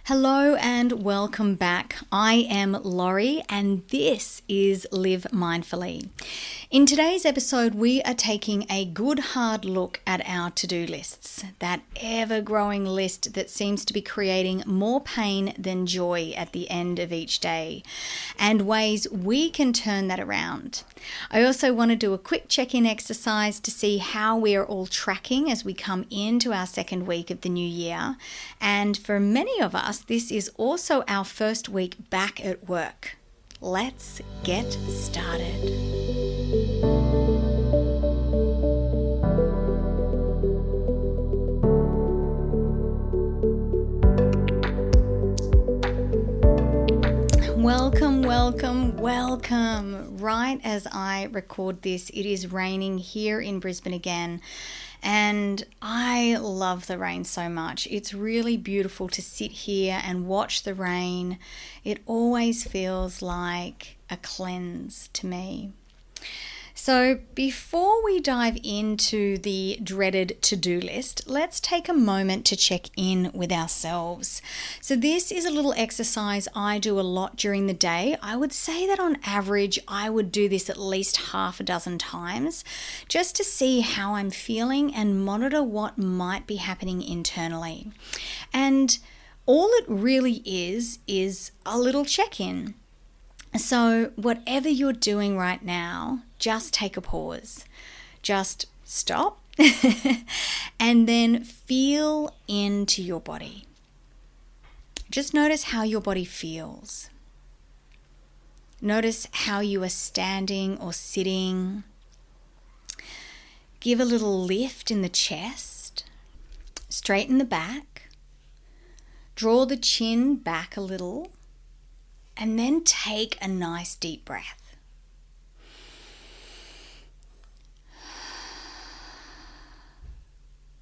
Hello and welcome back. I am Laurie and this is Live Mindfully. In today's episode, we are taking a good hard look at our to-do lists, that ever-growing list that seems to be creating more pain than joy at the end of each day, and ways we can turn that around. I also want to do a quick check-in exercise to see how we are all tracking as we come into our second week of the new year, and for many of us, this is also our first week back at work. Let's get started. Welcome. Right as I record this, it is raining here in Brisbane again. And I love the rain so much. It's really beautiful to sit here and watch the rain. It always feels like a cleanse to me. So before we dive into the dreaded to-do list, let's take a moment to check in with ourselves. So this is a little exercise I do a lot during the day. I would say that on average, I would do this at least half a dozen times just to see how I'm feeling and monitor what might be happening internally. And all it really is a little check-in. So whatever you're doing right now, just take a pause. Just stop and then feel into your body. Just notice how your body feels. Notice how you are standing or sitting. Give a little lift in the chest. Straighten the back. Draw the chin back a little. And then take a nice deep breath.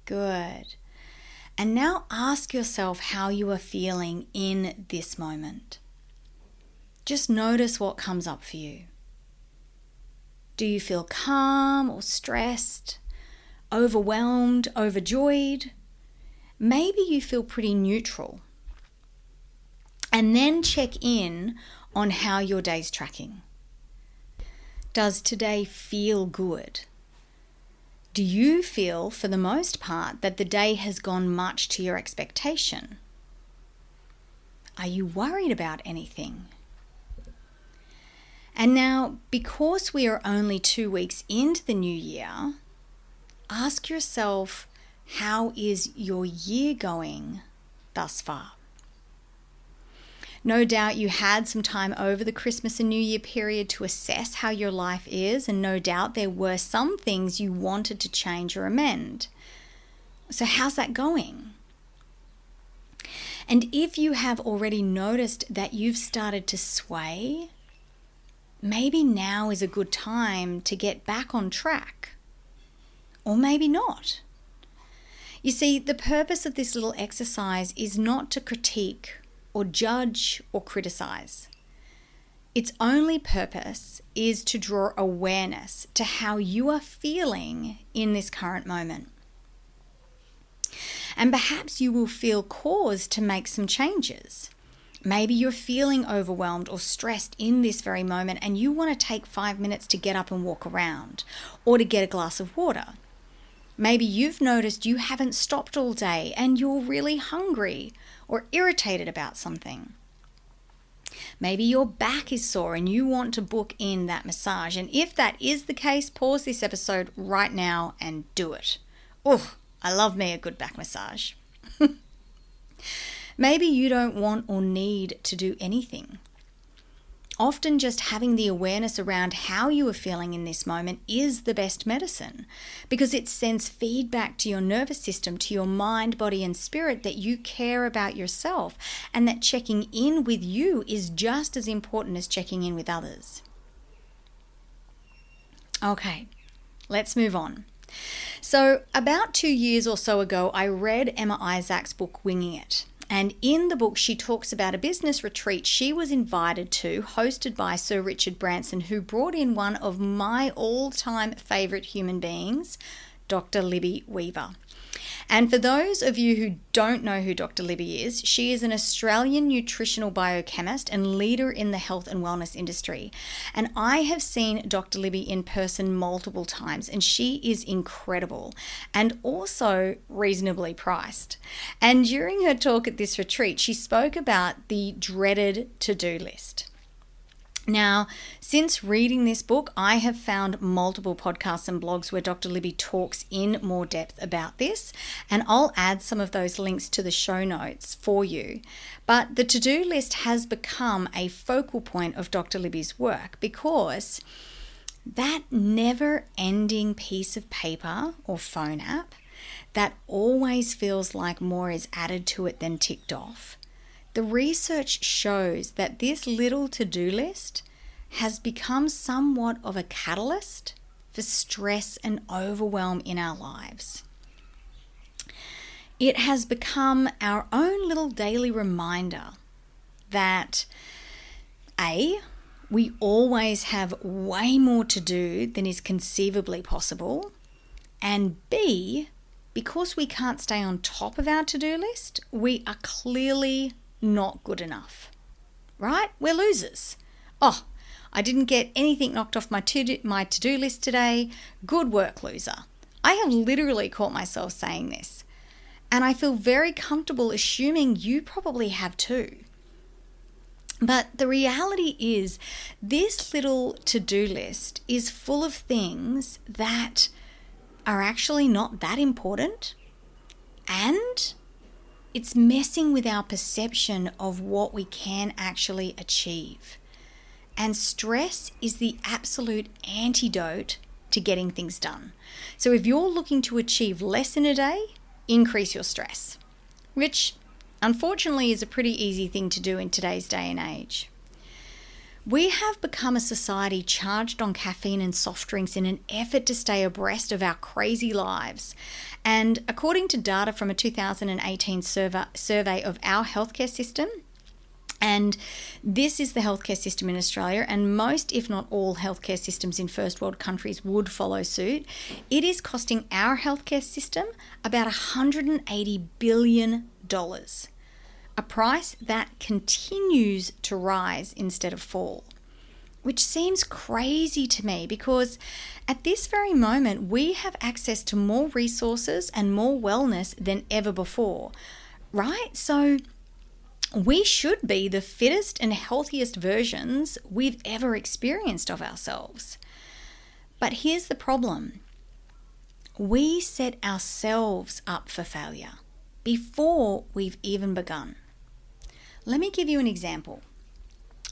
Good. And now ask yourself how you are feeling in this moment. Just notice what comes up for you. Do you feel calm or stressed, overwhelmed, overjoyed? Maybe you feel pretty neutral. And then check in on how your day's tracking. Does today feel good? Do you feel, for the most part, that the day has gone much to your expectation? Are you worried about anything? And now, because we are only 2 weeks into the new year, ask yourself, how is your year going thus far? No doubt you had some time over the Christmas and New Year period to assess how your life is, and no doubt there were some things you wanted to change or amend. So how's that going? And if you have already noticed that you've started to sway, maybe now is a good time to get back on track. Or maybe not. You see, the purpose of this little exercise is not to critique or judge or criticize. Its only purpose is to draw awareness to how you are feeling in this current moment. And perhaps you will feel cause to make some changes. Maybe you're feeling overwhelmed or stressed in this very moment and you want to take 5 minutes to get up and walk around or to get a glass of water. Maybe you've noticed you haven't stopped all day and you're really hungry or irritated about something. Maybe your back is sore and you want to book in that massage. And if that is the case, pause this episode right now and do it. Oh, I love me a good back massage. Maybe you don't want or need to do anything. Often just having the awareness around how you are feeling in this moment is the best medicine, because it sends feedback to your nervous system, to your mind, body, and spirit that you care about yourself and that checking in with you is just as important as checking in with others. Okay, let's move on. So about 2 years or so ago, I read Emma Isaac's book, Winging It. And in the book, she talks about a business retreat she was invited to, hosted by Sir Richard Branson, who brought in one of my all-time favorite human beings, Dr. Libby Weaver. And for those of you who don't know who Dr. Libby is, she is an Australian nutritional biochemist and leader in the health and wellness industry. And I have seen Dr. Libby in person multiple times, and she is incredible and also reasonably priced. And during her talk at this retreat, she spoke about the dreaded to-do list. Now, since reading this book, I have found multiple podcasts and blogs where Dr. Libby talks in more depth about this, and I'll add some of those links to the show notes for you. But the to-do list has become a focal point of Dr. Libby's work because that never-ending piece of paper or phone app that always feels like more is added to it than ticked off. The research shows that this little to-do list has become somewhat of a catalyst for stress and overwhelm in our lives. It has become our own little daily reminder that A, we always have way more to do than is conceivably possible, and B, because we can't stay on top of our to-do list, we are clearly not good enough, right? We're losers. Oh, I didn't get anything knocked off my to-do list today. Good work, loser. I have literally caught myself saying this, and I feel very comfortable assuming you probably have too. But the reality is this little to-do list is full of things that are actually not that important, and it's messing with our perception of what we can actually achieve. And stress is the absolute antidote to getting things done. So if you're looking to achieve less in a day, increase your stress, which unfortunately is a pretty easy thing to do in today's day and age. We have become a society charged on caffeine and soft drinks in an effort to stay abreast of our crazy lives. And according to data from a 2018 survey of our healthcare system, and this is the healthcare system in Australia, and most, if not all, healthcare systems in first world countries would follow suit, it is costing our healthcare system about $180 billion. A price that continues to rise instead of fall, which seems crazy to me because at this very moment we have access to more resources and more wellness than ever before, right? So we should be the fittest and healthiest versions we've ever experienced of ourselves. But here's the problem. We set ourselves up for failure before we've even begun. Let me give you an example.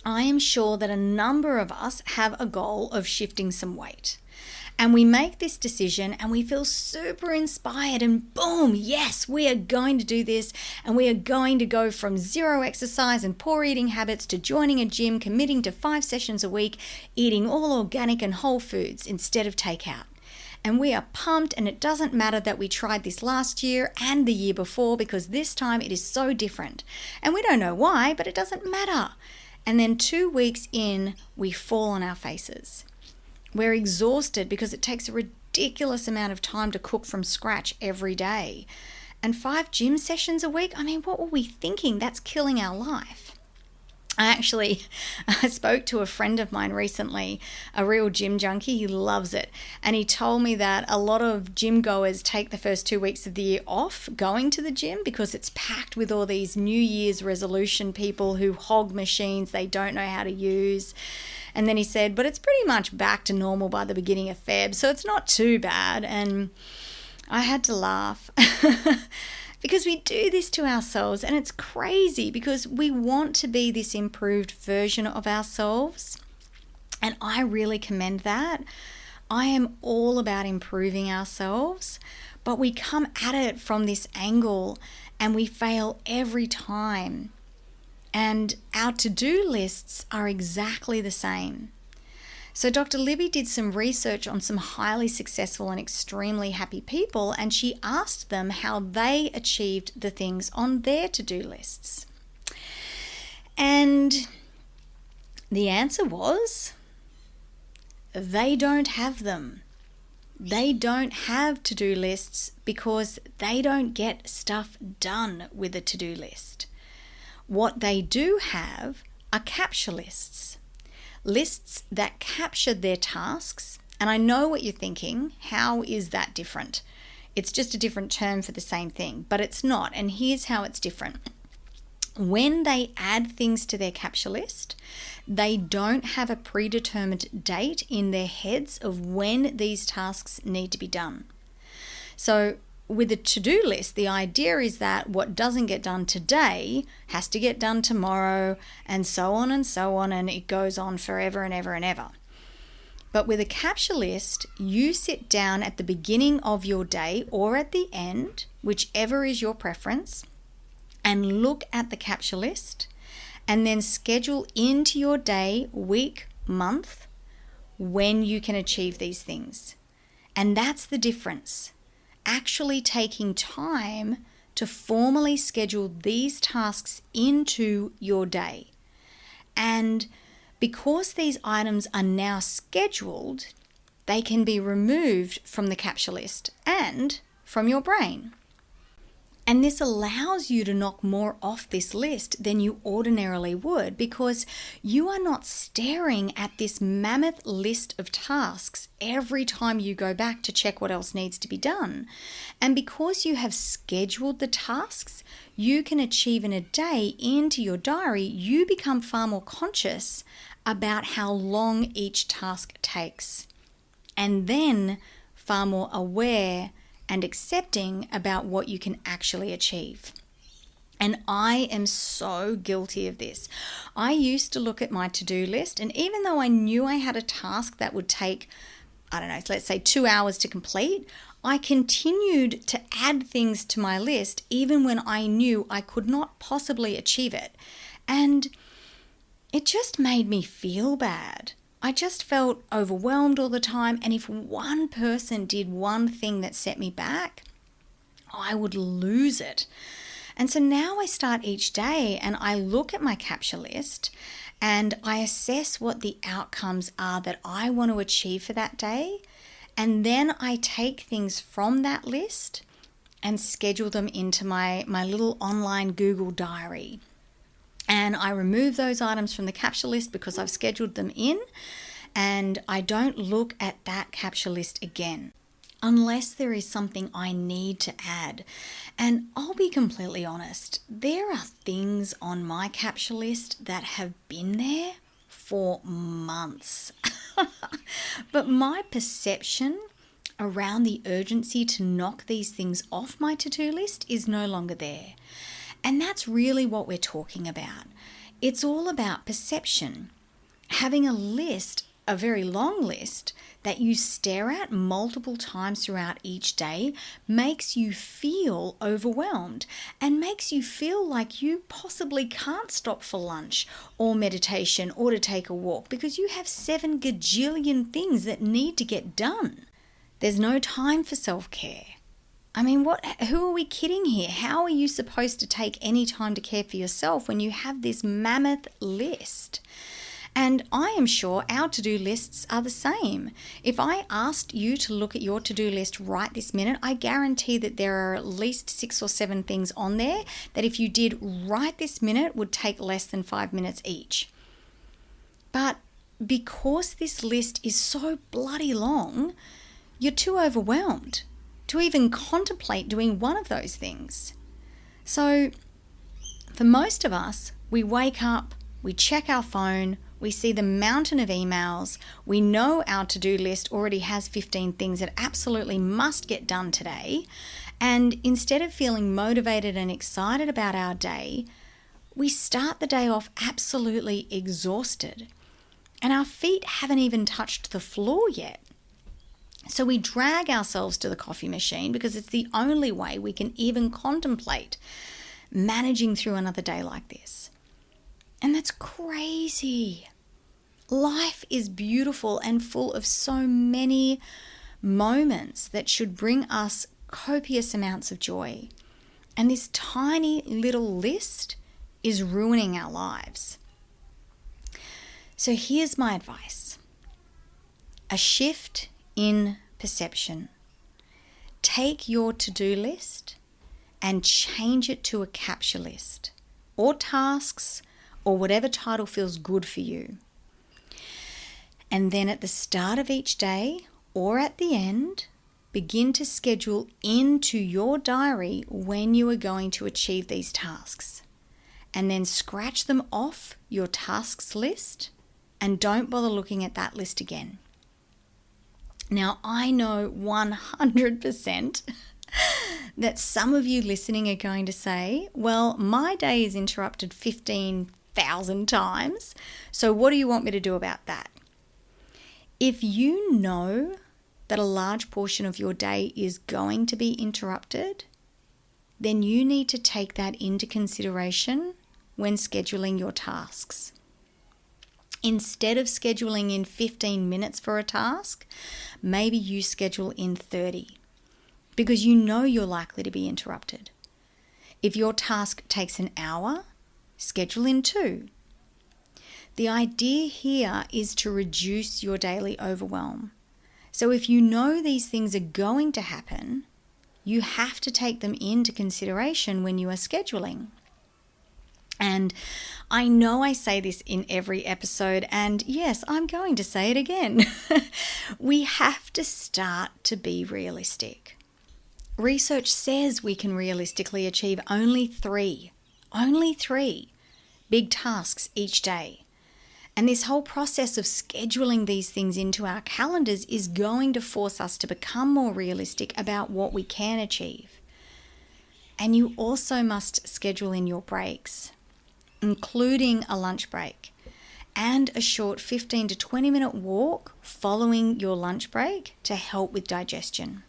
I am sure that a number of us have a goal of shifting some weight. And we make this decision and we feel super inspired and boom, yes, we are going to do this, and we are going to go from zero exercise and poor eating habits to joining a gym, committing to 5 sessions a week, eating all organic and whole foods instead of takeout. And we are pumped, and it doesn't matter that we tried this last year and the year before because this time it is so different. And we don't know why, but it doesn't matter. And then 2 weeks in, we fall on our faces. We're exhausted because it takes a ridiculous amount of time to cook from scratch every day. And 5 gym sessions a week? I mean, what were we thinking? That's killing our life. I spoke to a friend of mine recently, a real gym junkie. He loves it. And he told me that a lot of gym goers take the first 2 weeks of the year off going to the gym because it's packed with all these New Year's resolution people who hog machines they don't know how to use. And then he said, but it's pretty much back to normal by the beginning of Feb, so it's not too bad. And I had to laugh. Because we do this to ourselves, and it's crazy because we want to be this improved version of ourselves. And I really commend that. I am all about improving ourselves, but we come at it from this angle and we fail every time. And our to-do lists are exactly the same. So Dr. Libby did some research on some highly successful and extremely happy people, and she asked them how they achieved the things on their to-do lists. And the answer was, they don't have them. They don't have to-do lists because they don't get stuff done with a to-do list. What they do have are capture lists. Lists that capture their tasks. And I know what you're thinking. How is that different? It's just a different term for the same thing, but it's not. And here's how it's different. When they add things to their capture list, they don't have a predetermined date in their heads of when these tasks need to be done. So with a to-do list, the idea is that what doesn't get done today has to get done tomorrow, and so on, and it goes on forever and ever and ever. But with a capture list, you sit down at the beginning of your day or at the end, whichever is your preference, and look at the capture list and then schedule into your day, week, month, when you can achieve these things. And that's the difference. Actually taking time to formally schedule these tasks into your day. And because these items are now scheduled, they can be removed from the capture list and from your brain. And this allows you to knock more off this list than you ordinarily would, because you are not staring at this mammoth list of tasks every time you go back to check what else needs to be done. And because you have scheduled the tasks you can achieve in a day into your diary, you become far more conscious about how long each task takes, and then far more aware and accepting about what you can actually achieve. And I am so guilty of this. I used to look at my to-do list, and even though I knew I had a task that would take, let's say 2 hours to complete, I continued to add things to my list even when I knew I could not possibly achieve it. And it just made me feel bad. I just felt overwhelmed all the time, and if one person did one thing that set me back, I would lose it. And so now I start each day and I look at my capture list and I assess what the outcomes are that I want to achieve for that day, and then I take things from that list and schedule them into my little online Google diary. And I remove those items from the capture list because I've scheduled them in, and I don't look at that capture list again unless there is something I need to add. And I'll be completely honest, there are things on my capture list that have been there for months. But my perception around the urgency to knock these things off my to-do list is no longer there. And that's really what we're talking about. It's all about perception. Having a list, a very long list, that you stare at multiple times throughout each day makes you feel overwhelmed and makes you feel like you possibly can't stop for lunch or meditation or to take a walk because you have 7 gajillion things that need to get done. There's no time for self-care. I mean, who are we kidding here? How are you supposed to take any time to care for yourself when you have this mammoth list? And I am sure our to-do lists are the same. If I asked you to look at your to-do list right this minute, I guarantee that there are at least 6 or 7 things on there that if you did right this minute would take less than 5 minutes each. But because this list is so bloody long, you're too overwhelmed to even contemplate doing one of those things. So for most of us, we wake up, we check our phone, we see the mountain of emails, we know our to-do list already has 15 things that absolutely must get done today, and instead of feeling motivated and excited about our day, we start the day off absolutely exhausted, and our feet haven't even touched the floor yet. So we drag ourselves to the coffee machine because it's the only way we can even contemplate managing through another day like this. And that's crazy. Life is beautiful and full of so many moments that should bring us copious amounts of joy. And this tiny little list is ruining our lives. So here's my advice. A shift in perception. Take your to-do list and change it to a capture list or tasks or whatever title feels good for you. And then at the start of each day or at the end, begin to schedule into your diary when you are going to achieve these tasks. And then scratch them off your tasks list and don't bother looking at that list again. Now, I know 100% that some of you listening are going to say, well, my day is interrupted 15,000 times, so what do you want me to do about that? If you know that a large portion of your day is going to be interrupted, then you need to take that into consideration when scheduling your tasks. Instead of scheduling in 15 minutes for a task, maybe you schedule in 30 because you know you're likely to be interrupted. If your task takes an hour, schedule in 2. The idea here is to reduce your daily overwhelm. So if you know these things are going to happen, you have to take them into consideration when you are scheduling. And I know I say this in every episode, and yes, I'm going to say it again. We have to start to be realistic. Research says we can realistically achieve only three big tasks each day. And this whole process of scheduling these things into our calendars is going to force us to become more realistic about what we can achieve. And you also must schedule in your breaks, including a lunch break and a short 15 to 20 minute walk following your lunch break to help with digestion.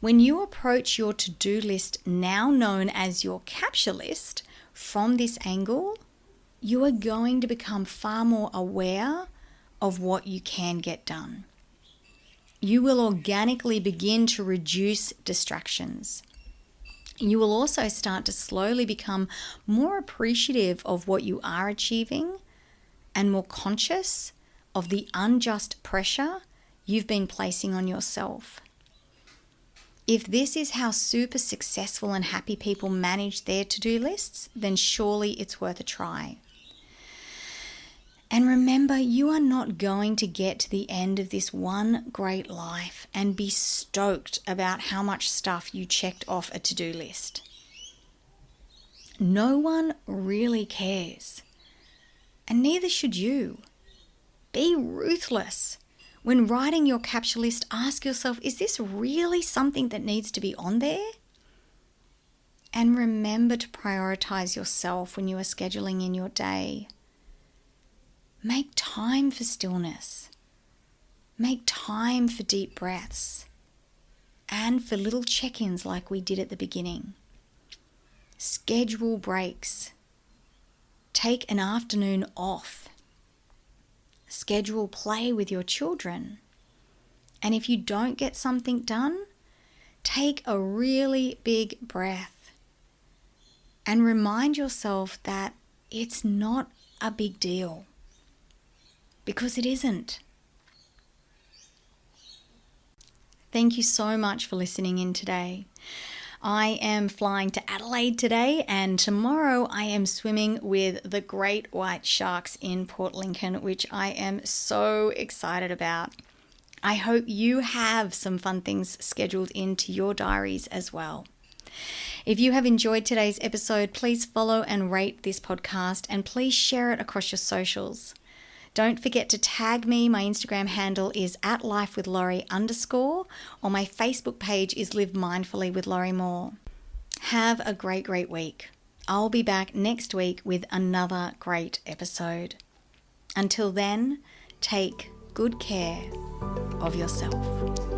When you approach your to-do list, now known as your capture list, from this angle, you are going to become far more aware of what you can get done. You will organically begin to reduce distractions. You will also start to slowly become more appreciative of what you are achieving and more conscious of the unjust pressure you've been placing on yourself. If this is how super successful and happy people manage their to-do lists, then surely it's worth a try. And remember, you are not going to get to the end of this one great life and be stoked about how much stuff you checked off a to-do list. No one really cares, and neither should you. Be ruthless. When writing your capture list, ask yourself, is this really something that needs to be on there? And remember to prioritize yourself when you are scheduling in your day. Make time for stillness. Make time for deep breaths and for little check-ins like we did at the beginning. Schedule breaks. Take an afternoon off. Schedule play with your children. And if you don't get something done, take a really big breath and remind yourself that it's not a big deal. Because it isn't. Thank you so much for listening in today. I am flying to Adelaide today, and tomorrow I am swimming with the great white sharks in Port Lincoln, which I am so excited about. I hope you have some fun things scheduled into your diaries as well. If you have enjoyed today's episode, please follow and rate this podcast, and please share it across your socials. Don't forget to tag me. My Instagram handle is @lifewithlori_, or my Facebook page is Live Mindfully with Lori Moore. Have a great week. I'll be back next week with another great episode. Until then, take good care of yourself.